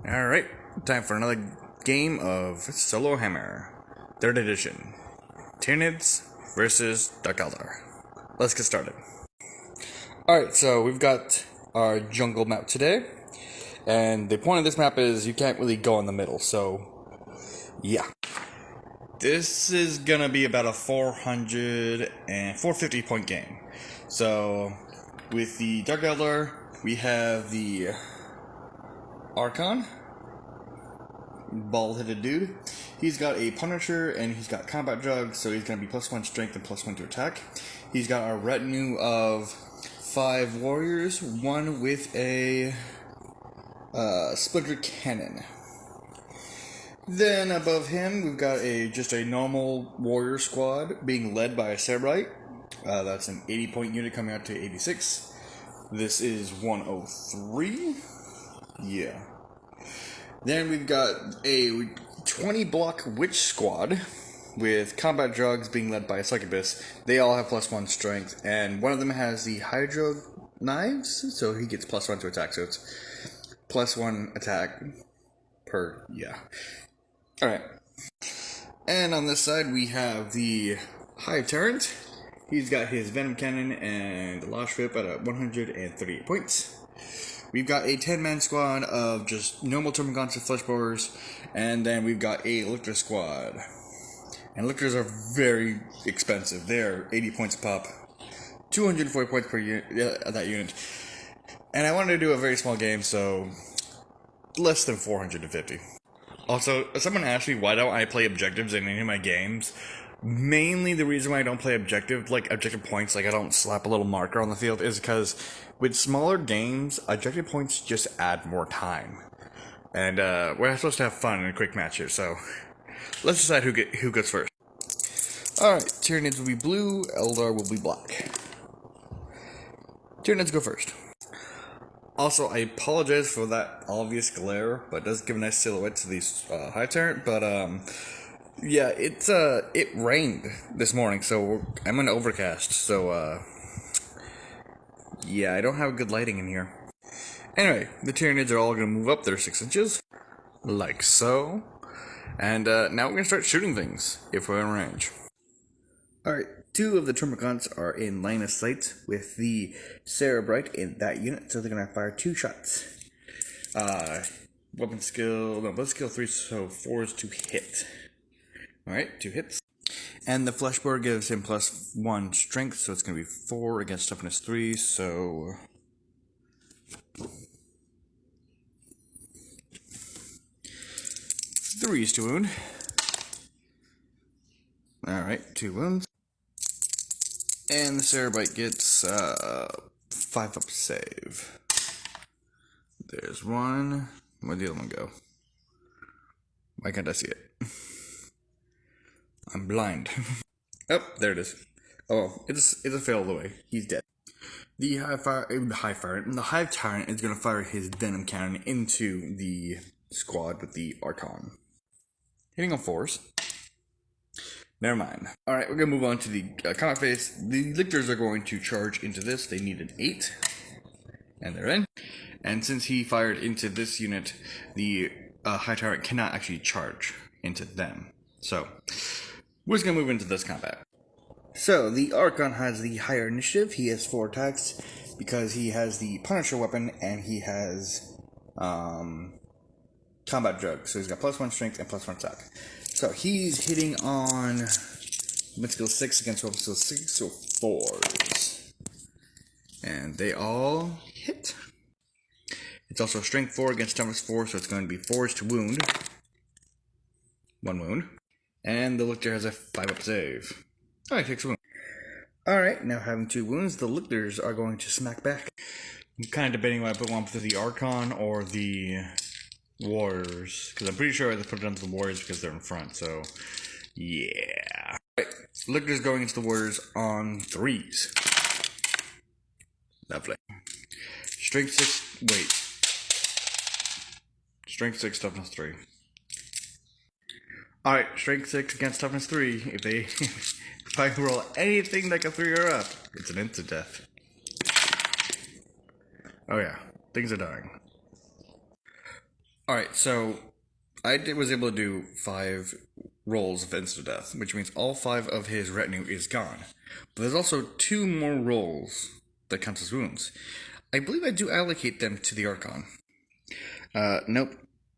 Alright, time for another game of Solohammer, 3rd edition. Tyranids versus Eldar. Let's get started. Alright, so we've got our jungle map today. And the point of this map is you can't really go in the middle, so yeah. This is gonna be about a 450 point game. So, with the Dark Eldar, we have the Archon, bald-headed dude. He's got a Punisher and he's got combat drugs, so he's gonna be +1 strength and +1 to attack. He's got our retinue of 5 warriors, one with a splitter cannon. Then above him, we've got just a normal warrior squad being led by a Cerebrite. That's an 80 point unit coming out to 86. This is 103. Yeah. Then we've got a 20 block witch squad with combat drugs being led by a succubus. They all have +1 strength, and one of them has the hydro knives, so he gets +1 to attack, so it's +1 attack per, yeah. Alright. And on this side we have the Hive tyrant. He's got his venom cannon and the launch whip at 138 points. We've got a 10-man squad of just normal termagants and flesh borers, and then we've got a lictor squad. And lictors are very expensive. They're 80 points a pop, 240 points per unit, that unit. And I wanted to do a very small game, so less than 450. Also, someone asked me why don't I play objectives in any of my games. Mainly the reason why I don't play objective points, like I don't slap a little marker on the field, is because with smaller games, objective points just add more time. And we're supposed to have fun in a quick match here, so let's decide who goes first. Alright, Tyranids will be blue, Eldar will be black. Tyranids go first. Also, I apologize for that obvious glare, but it does give a nice silhouette to these Hive tyrant, but yeah, it rained this morning, so I'm in overcast, so yeah, I don't have good lighting in here. Anyway, the Tyranids are all going to move up their 6 inches, like so, and now we're going to start shooting things, if we're in range. Alright, 2 of the termagants are in line of sight with the Cerebrite in that unit, so they're going to fire 2 shots. Weapon skill 3, so 4 is to hit. Alright, 2 hits. And the fleshboard gives him +1 strength, so it's going to be 4 against toughness 3, so 3 is to wound. Alright, 2 wounds. And the Cerebrite gets 5 up save. There's 1. Where'd the other one go? Why can't I see it? I'm blind. Oh, there it is. Oh, it's a fail of the way. He's dead. The Hive tyrant is going to fire his venom cannon into the squad with the Archon. Hitting on 4s. Never mind. Alright, we're going to move on to the combat phase. The lictors are going to charge into this. They need an 8. And they're in. And since he fired into this unit, the Hive tyrant cannot actually charge into them. So, we're just going to move into this combat. So, the Archon has the higher initiative. He has 4 attacks because he has the Punisher weapon and he has combat drugs. So he's got +1 strength and +1 attack. So he's hitting on weapon skill 6 against weapon skill 6, so 4s. And they all hit. It's also strength 4 against toughness 4, so it's going to be 4s to wound. 1 wound. And the lictor has a 5 up save. Alright, takes a wound. Alright, now having 2 wounds, the lictors are going to smack back. I'm kind of debating whether I put one for the Archon or the warriors, because I'm pretty sure I have to put it onto the warriors because they're in front, so yeah. Alright, lictors going into the warriors on 3s. Lovely. Strength 6, wait. Strength 6, toughness 3. Alright, strength 6 against toughness 3. If I roll anything like a 3 or up, it's an instant death. Oh yeah, things are dying. Alright, so was able to do 5 rolls of instant death, which means all 5 of his retinue is gone. But there's also 2 more rolls that counts as wounds. I believe I do allocate them to the Archon. Nope.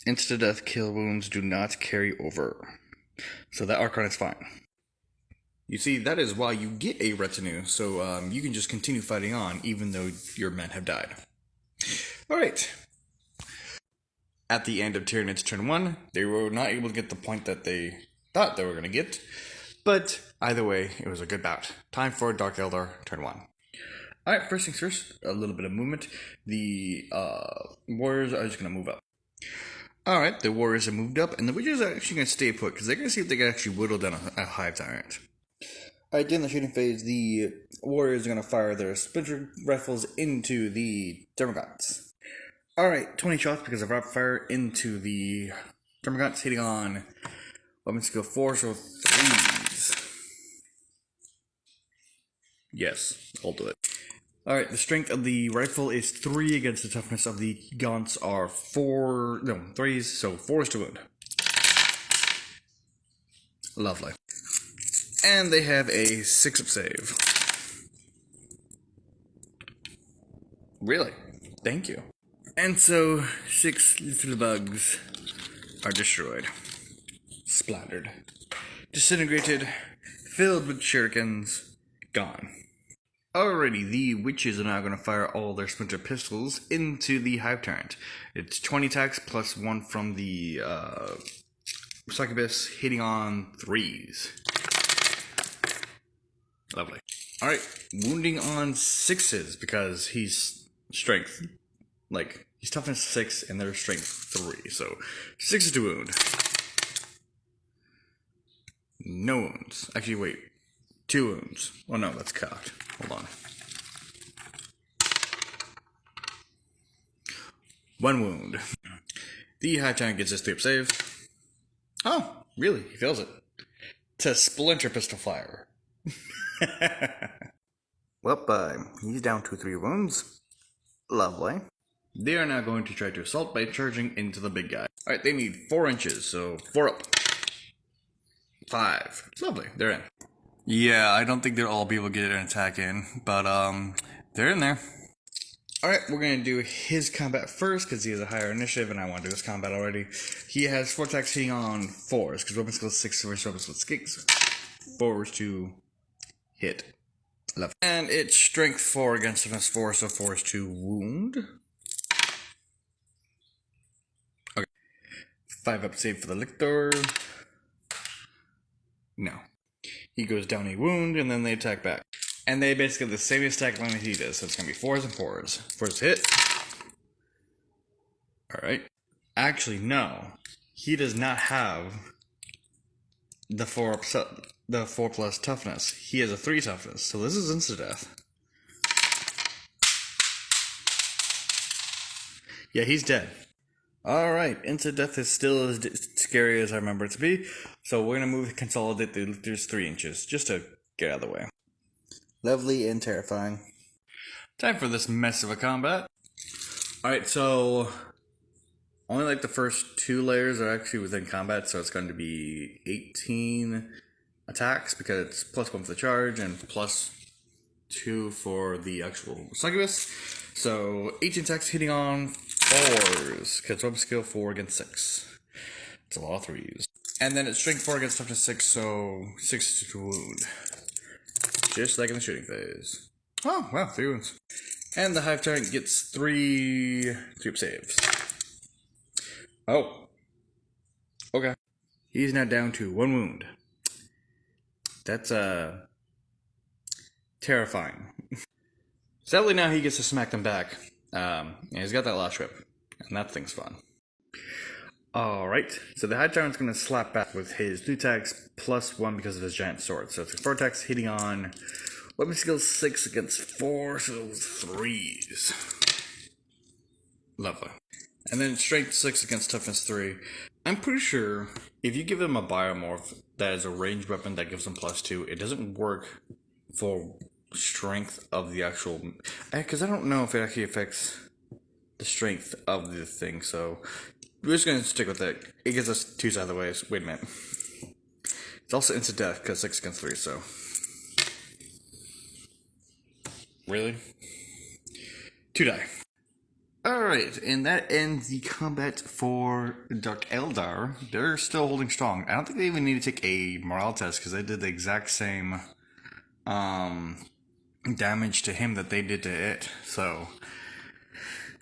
Instant death kill wounds do not carry over. So that Archon is fine. You see, that is why you get a retinue, so you can just continue fighting on even though your men have died. Alright. At the end of Tyranid's turn 1, they were not able to get the point that they thought they were going to get, but either way, it was a good bout. Time for Dark Eldar, turn 1. Alright, first things first, a little bit of movement. The warriors are just going to move up. Alright, the warriors have moved up, and the witches are actually going to stay put, because they're going to see if they can actually whittle down a Hive tyrant. Alright, during the shooting phase, the warriors are going to fire their splinter rifles into the termagants. Alright, 20 shots because of rapid fire into the termagants, hitting on weapon skill 4, so 3s. Yes, I'll do it. Alright, the strength of the rifle is 3 against the toughness of the gaunts are 3s, so 4s to wound. Lovely. And they have a 6-up save. Really? Thank you. And so, 6 little bugs are destroyed. Splattered. Disintegrated. Filled with shurikens. Gone. Alrighty, the witches are now going to fire all their splinter pistols into the Hive tyrant. It's 20 attacks plus 1 from the succubus, hitting on 3s. Lovely. Alright, wounding on 6s because he's strength. Like, he's toughness 6 and their strength 3, so 6 to wound. No wounds. Actually, wait. 2 wounds. Oh no, that's cocked. Hold on. 1 wound. The Hive Tyrant gets his 3-up save. Oh, really? He fails it. To splinter pistol fire. Well, he's down to 3 wounds. Lovely. They are now going to try to assault by charging into the big guy. Alright, they need 4 inches, so 4 up. 5. Lovely, they're in. Yeah, I don't think they'll all be able to get an attack in, but they're in there. Alright, we're going to do his combat first, because he has a higher initiative, and I want to do his combat already. He has 4 attacks hitting on 4s, because weapon skill 6 versus weapon skill 6. 4s to hit. Love. And it's strength 4 against toughness 4, so 4s to wound. Okay. 5-up save for the lictor. No. He goes down a wound, and then they attack back. And they basically have the same attack line that he does, so it's going to be 4s and 4s. 4s hit. Alright. Actually, no. He does not have the 4 plus toughness. He has a 3 toughness, so this is insta-death. Yeah, he's dead. Alright, insta-death is still as scary as I remember it to be, so we're going to consolidate the lictors 3 inches, just to get out of the way. Lovely and terrifying. Time for this mess of a combat. Alright, so only like the first 2 layers are actually within combat, so it's going to be 18 attacks because it's plus 1 for the charge and plus 2 for the actual succubus. So 18 attacks hitting on 4s because weapon skill 4 against 6. It's a lot of 3s. And then it's strength 4 against toughness 6, so 6 to wound. Just like in the shooting phase. Oh, wow, 3 wounds. And the Hive Tyrant gets 3 up saves. Oh. Okay. He's now down to 1 wound. That's, terrifying. Sadly now he gets to smack them back. And he's got that last whip. And that thing's fun. Alright, so the Hive Tyrant's going to slap back with his 2 attacks plus 1 because of his giant sword. So it's 4 attacks hitting on weapon skill 6 against 4, so 3s. Lovely. And then strength 6 against toughness 3. I'm pretty sure if you give him a biomorph that is a ranged weapon that gives him plus 2, it doesn't work for strength of the actual... Because I don't know if it actually affects the strength of the thing, so... We're just gonna stick with it. It gives us 2 sides of the ways. Wait a minute. It's also instant death because 6 against 3, so. Really? 2 die. Alright, and that ends the combat for Dark Eldar. They're still holding strong. I don't think they even need to take a morale test because they did the exact same damage to him that they did to it. So,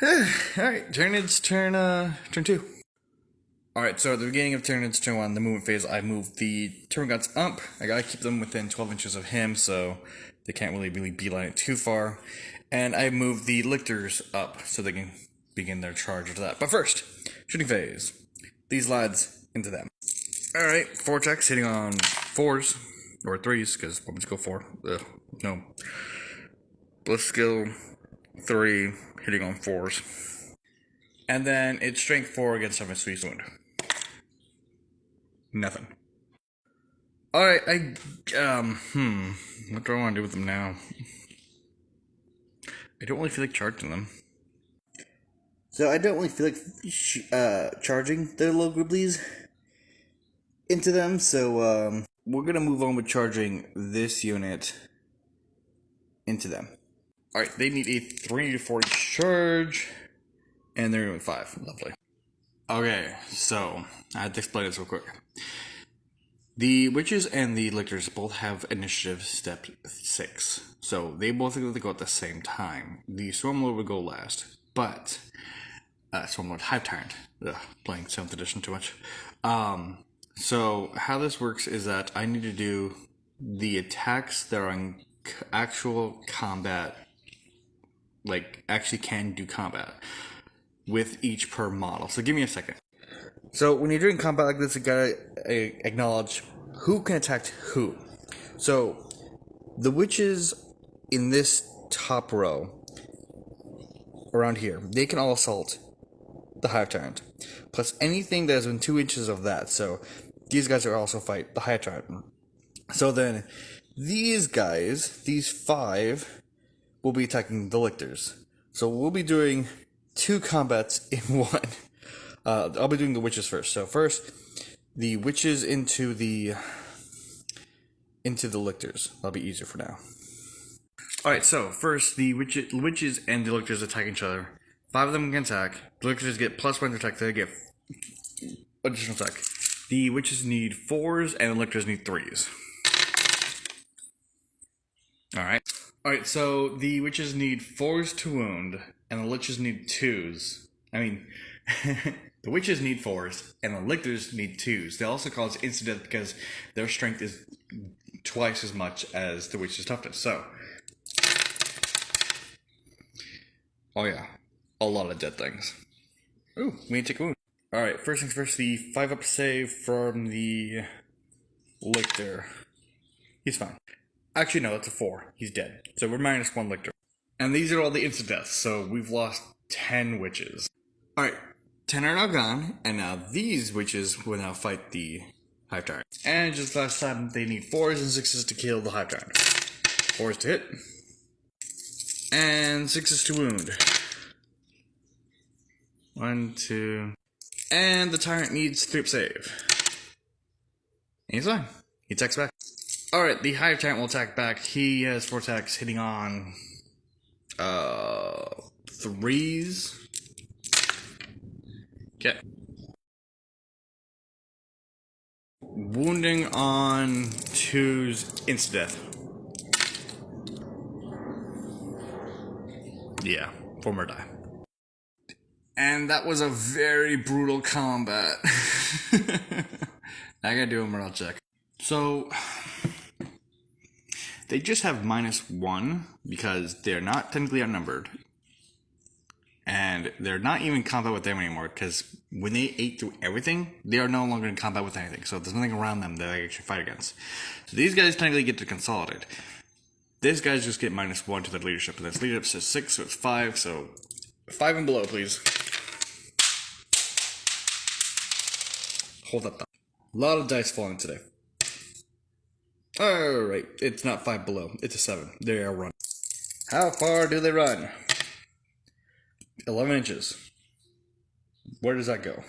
alright, Tyranids turn 2. Alright, so at the beginning of Tyranids turn 1, the movement phase, I moved the termagants up. I gotta keep them within 12 inches of him, so they can't really beeline it too far. And I moved the lictors up so they can begin their charge after that. But first, shooting phase. These lads into them. Alright, 4 attacks hitting on 4s, or 3s, because weapons go 4. Ugh, no. Bliss skill 3, hitting on 4s. And then it's strength 4 against 7 sweet wound. Nothing. Alright, what do I want to do with them now? I don't really feel like charging them. So I don't really feel like charging the little gribblies into them, so we're gonna move on with charging this unit into them. Alright, they need a 3 to 4 charge, and they're doing 5. Lovely. Okay, so I had to explain this real quick. The wyches and the lictors both have initiative step 6, so they both go at the same time. The Swarmlord would go last, but Swarmlord Hive Tyrant. Ugh, playing 7th edition too much. So how this works is that I need to do the attacks that are in actual combat, like actually can do combat, with each per model. So give me a second. So when you're doing combat like this, you gotta acknowledge who can attack who. So the wyches in this top row, around here, they can all assault the Hive Tyrant, plus anything that is within 2 inches of that. So these guys are also fight the Hive Tyrant. So then these guys, these 5, will be attacking the lictors. So we'll be doing 2 combats in 1. I'll be doing the wyches first. So first, the wyches into the lictors. That'll be easier for now. Alright, so first, the wyches and the lictors attack each other. 5 of them can attack. The lictors get +1 to attack, they get additional attack. The wyches need 4s, and the lictors need 3s. Alright, so the wyches need 4s to wound, and the liches need 2s. I mean, the wyches need 4s, and the lictors need 2s. They also cause instant death because their strength is twice as much as the wyches' toughness. So, oh yeah, a lot of dead things. Ooh, we need to take a wound. Alright, first things first, the 5-up save from the lictor. He's fine. Actually, no, that's a 4. He's dead. So we're -1 lictor. And these are all the instant deaths, so we've lost 10 wyches. Alright, 10 are now gone, and now these wyches will now fight the Hive Tyrant. And just last time, they need 4s and 6s to kill the Hive Tyrant. 4s to hit, and 6s to wound. 1, 2, and the Tyrant needs 3-up save. And he's fine. He attacks back. Alright, the Hive Tyrant will attack back. He has 4 attacks hitting on 3s. Okay. Wounding on 2s, instant death. Yeah, 4 more die. And that was a very brutal combat. I gotta do a morale check. So, they just have -1 because they're not technically outnumbered. And they're not even in combat with them anymore because when they ate through everything, they are no longer in combat with anything. So there's nothing around them that they actually fight against. So these guys technically get to consolidate. These guys just get -1 to their leadership. And this leadership says 6, so it's 5. So 5 and below, please. Hold up. A lot of dice falling today. Alright, it's not 5 below. It's a 7. They are running. How far do they run? 11 inches. Where does that go?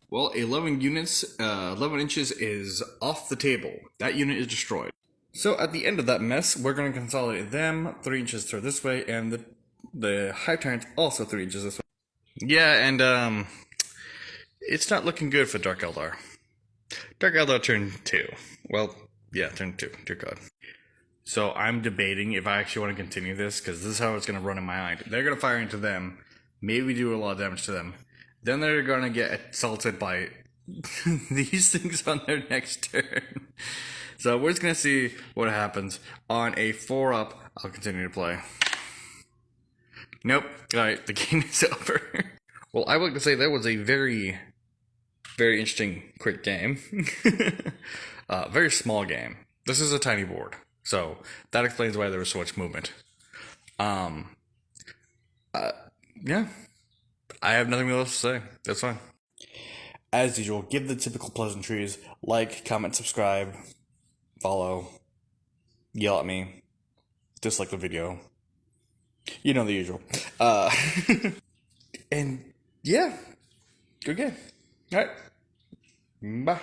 Well, 11 units, 11 inches is off the table. That unit is destroyed. So at the end of that mess, we're going to consolidate them 3 inches through this way, and the Hive Tyrant also 3 inches this way. Yeah, and it's not looking good for Dark Eldar. Dark Eldar turn 2. Well, yeah, turn 2. Dear God. So I'm debating if I actually want to continue this, because this is how it's going to run in my mind. They're going to fire into them, maybe do a lot of damage to them. Then they're going to get assaulted by these things on their next turn. So we're just going to see what happens. On a 4-up, I'll continue to play. Nope. Alright, the game is over. Well, I would like to say that was a very, very interesting, quick game. Very small game. This is a tiny board. So that explains why there was so much movement. Yeah. I have nothing else to say. That's fine. As usual, give the typical pleasantries. Like, comment, subscribe, follow, yell at me, dislike the video. You know the usual. And yeah, good game. All right. Bye.